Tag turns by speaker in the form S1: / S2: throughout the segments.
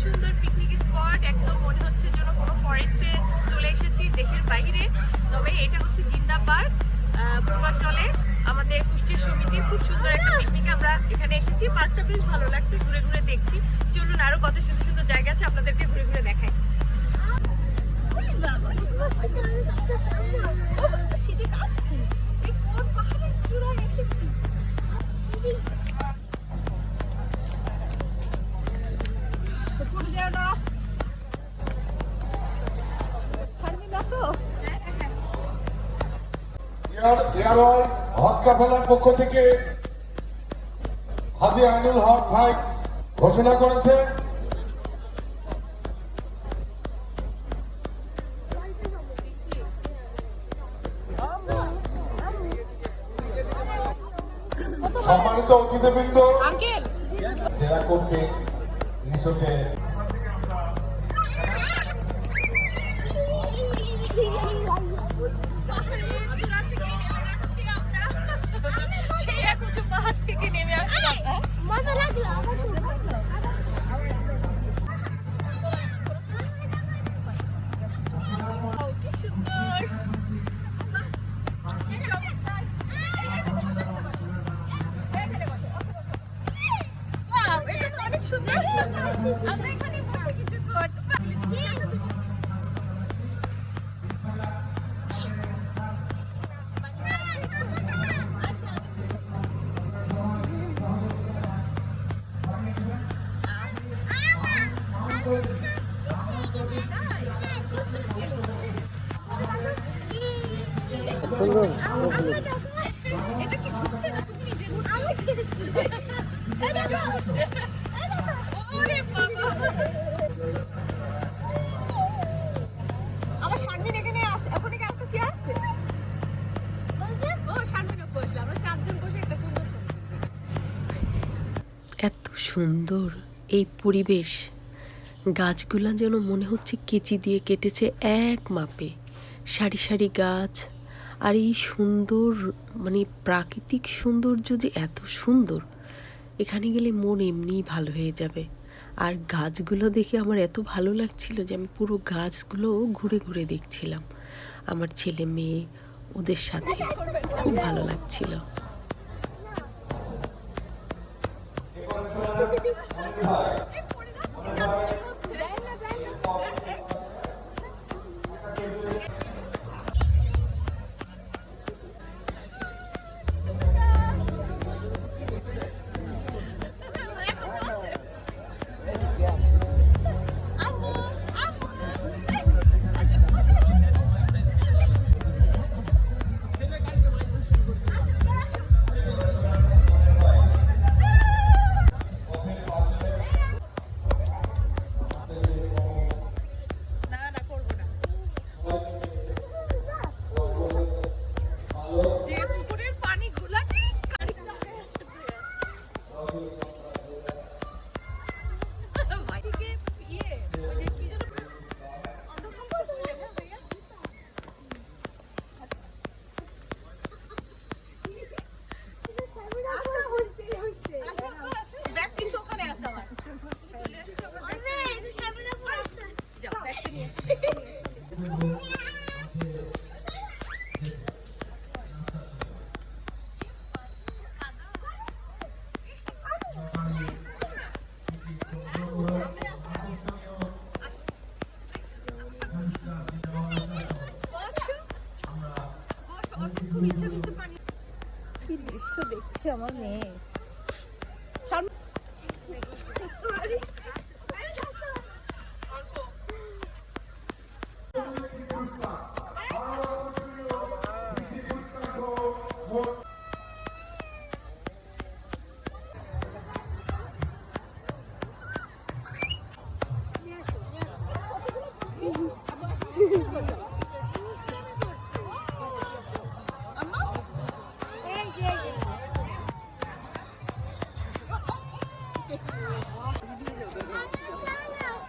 S1: সুন্দর picnic spot, একদম মনে হচ্ছে যেন কোনো ফরেস্টে চলে এসেছি দেশের বাইরে। তবে এটা হচ্ছে জিন্দা পার্ক, পূর্বাঞ্চলে আমাদের কুষ্টিয়া সমিতির খুব সুন্দর একটা পিকনিকে আমরা এখানে এসেছি। পার্কটা বেশ ভালো লাগছে, ঘুরে ঘুরে দেখছি। চলুন আরো কত সুন্দর সুন্দর জায়গা আছে আপনাদেরকে ঘুরে ঘুরে দেখাই।
S2: হজকাফেলার পক্ষ থেকে হাজী আইনুল হক ভাই ঘোষণা করেছে সম্মানিত অতিথিবৃন্দ জেলা কর্তৃক রিসোর্টে
S1: পাহাড় থেকে নেমে আসলাম, মজা লাগলো। কি সুন্দর, এটা তো অনেক সুন্দর। আমরা এখানে বসে কিছুক্ষণ এটা কি ছুটছে না, তুমি নিজে আমার শারমিন এখানে ওখানে কি একটা চেয়ার আছে? ও শারমিন বসলো, আমরা চারজন বসে একটা সুন্দর ছবি।
S3: এত সুন্দর এই পরিবেশ, গাছগুলা যেন মনে হচ্ছে কেচি দিয়ে কেটেছে এক মাপে, সারি সারি গাছ। আর এই সুন্দর মানে প্রাকৃতিক সৌন্দর্য যে এত সুন্দর, এখানে গেলে মন এমনিই ভালো হয়ে যাবে। আর গাছগুলো দেখে আমার এত ভালো লাগছিল যে আমি পুরো গাছগুলো ঘুরে ঘুরে দেখছিলাম, আমার ছেলে মেয়ে ওদের সাথে খুব ভালো লাগছিল।
S1: কি দৃশ্য দেখছে আমার মেয়ে।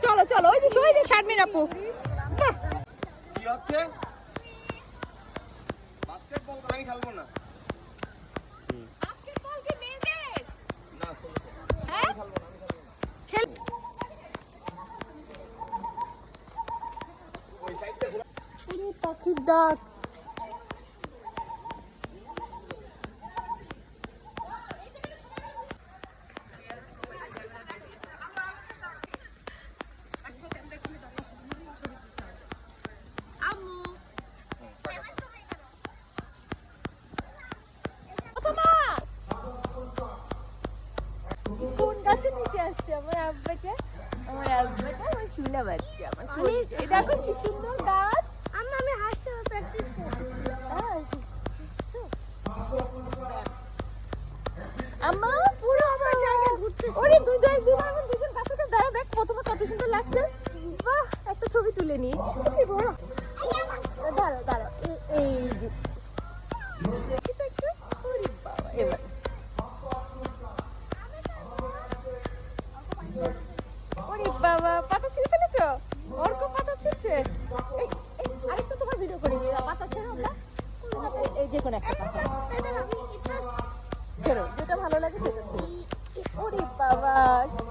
S1: চলো চলো, ওই যে শারমিন আপু।
S4: কি হচ্ছে? বাস্কেটবল আমি খেলবো না।
S1: বাস্কেটবল কি মেয়েদের?
S4: না,
S1: হ্যাঁ?
S4: আমি খেলবো না।
S1: ছেলে পাখির ডাক। কোন গাছের নিচে আসছে আমার আব্বাটা? আমার আব্বাটা আমার শুনে পাচ্ছে আমার। এই দেখো কি সুন্দর গাছ। আমি হাসতে প্র্যাকটিস করছি। আম্মা পুরো আমার জায়গা ঘুরতে। ওরে দুজন কাছে দাঁড়া, দেখ প্রথমে কত সুন্দর লাগছে। বাহ, একটা ছবি তুলে নি। কি বড়। দাঁড়া দাঁড়া, এই যে এটা একটু। ওরে বাবা, এবার ওরে বাবা, পাতা ছিঁড়ে ফেলেছো? অর্ক পাতা ছিঁড়ছে। আরেকটা তোমার ভিডিও করি, পাতা ছেড়ে আমরা এই যে কোনো একটা পাতা ছেড়ো, যেটা ভালো লাগে সেটা ছেড়ো। ওরে বাবা,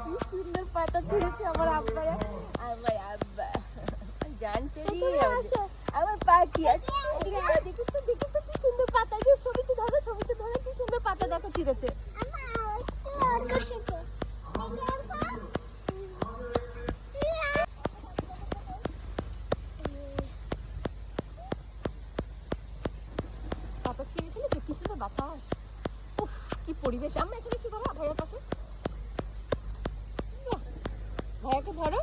S1: কি সুন্দর পাতা ছিঁড়েছে আমার আব্বা। আমার আব্বা জানতে আমার পাখি আছে। দেখি তো কি সুন্দর পাতা। ছবিতে ধরো, কি সুন্দর পাতা দেখো ছিঁড়েছে। পাতা ছিঁড়ে ফেলেছে, কি সুন্দর বাতাস। উফ, কি পরিবেশ। আমরা এখানে একটু ধরো ভাইয়ার পাশে। ভাইয়াকে ধরো।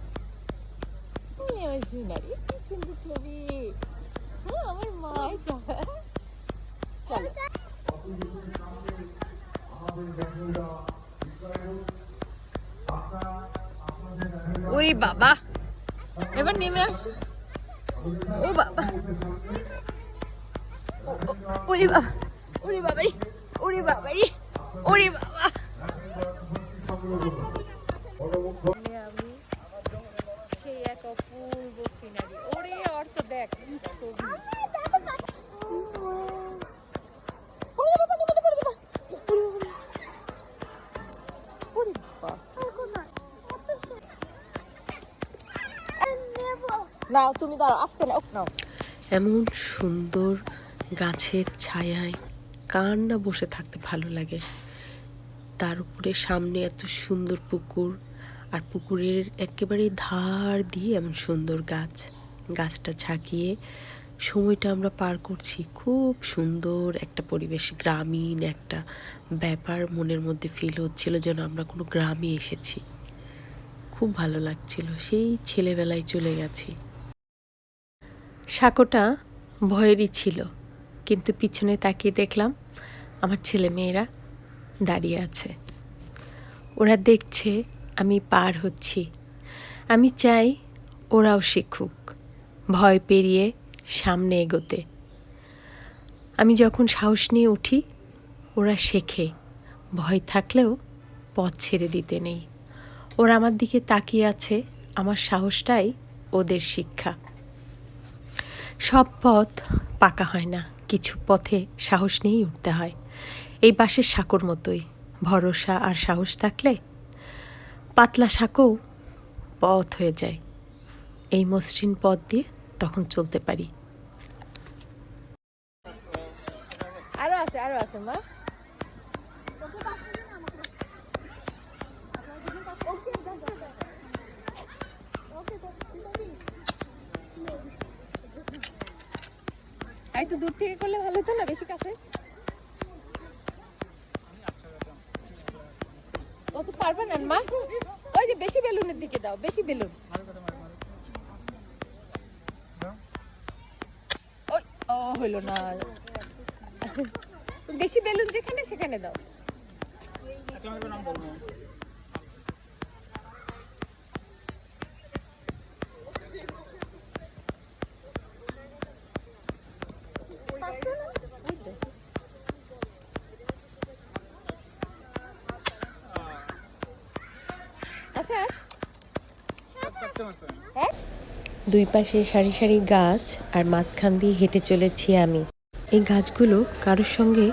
S1: আমার জুনারি, কি সুন্দর ছবি। হ্যাঁ, আমার মা এটা। চলো। ওরে বাবা, এবার নেমে আসো। ও বাবা, ওরে বাবা, ওরে বাবারি, ওরে বাবারি, ওরে বাবা। আমি সেই এক অপূর্ব সিনারি। ওরে অর্থ দেখ কি ছবি। নাও তুমি দাঁড়াও, আসতে নাও।
S3: এমন সুন্দর গাছের ছায়ায় কার না বসে থাকতে ভালো লাগে। তার উপরে সামনে এত সুন্দর পুকুর, আর পুকুরের একেবারে ধার দিয়ে এমন সুন্দর গাছটা ঝাঁকিয়ে সময়টা আমরা পার করছি। খুব সুন্দর একটা পরিবেশ, গ্রামীণ একটা ব্যাপার মনের মধ্যে ফিল হচ্ছিল, যেন আমরা কোনো গ্রামে এসেছি। খুব ভালো লাগছিল, সেই ছেলেবেলায় চলে গেছি। সাঁকোটা ভয়েরই ছিল, কিন্তু পিছনে তাকিয়ে দেখলাম আমার ছেলে মেয়েরা দাঁড়িয়ে আছে। ওরা দেখছে আমি পার হচ্ছি। আমি চাই ওরাও শিখুক ভয় পেরিয়ে সামনে এগোতে। আমি যখন সাহস নিয়ে উঠি, ওরা শেখে ভয় থাকলেও পথ ছেড়ে দিতে নেই। ওরা আমার দিকে তাকিয়ে আছে, আমার সাহসটাই ওদের শিক্ষা। সব পথ পাকা হয় না, কিছু পথে সাহস নিয়েই উঠতে হয়। এই বাঁশের সাঁকোর মতোই, ভরসা আর সাহস থাকলে পাতলা সাঁকোও পথ হয়ে যায়। এই মসৃণ পথ দিয়ে তখন চলতে পারি।
S1: আরো আছে মা। একটু দূর থেকে করলে ভালো হতো না, বেশি কাছে। অত পারবে না মা। ওই যে বেশি বেলুনের দিকে দাও, বেশি বেলুন। ওই ও হলো না, বেশি বেলুন যেখানে সেখানে দাও।
S3: দুই পাশে সারি সারি গাছ, আর মাঝখান দিয়ে হেঁটে চলেছি আমি। এই গাছগুলো কারোর সঙ্গে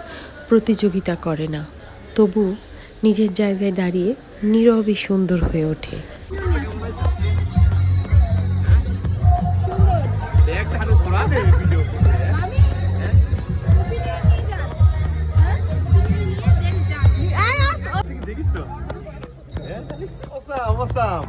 S3: প্রতিযোগিতা করে না, তবু নিজের জায়গায় দাঁড়িয়ে নীরবে সুন্দর হয়ে ওঠে।
S4: দেখ আসতাম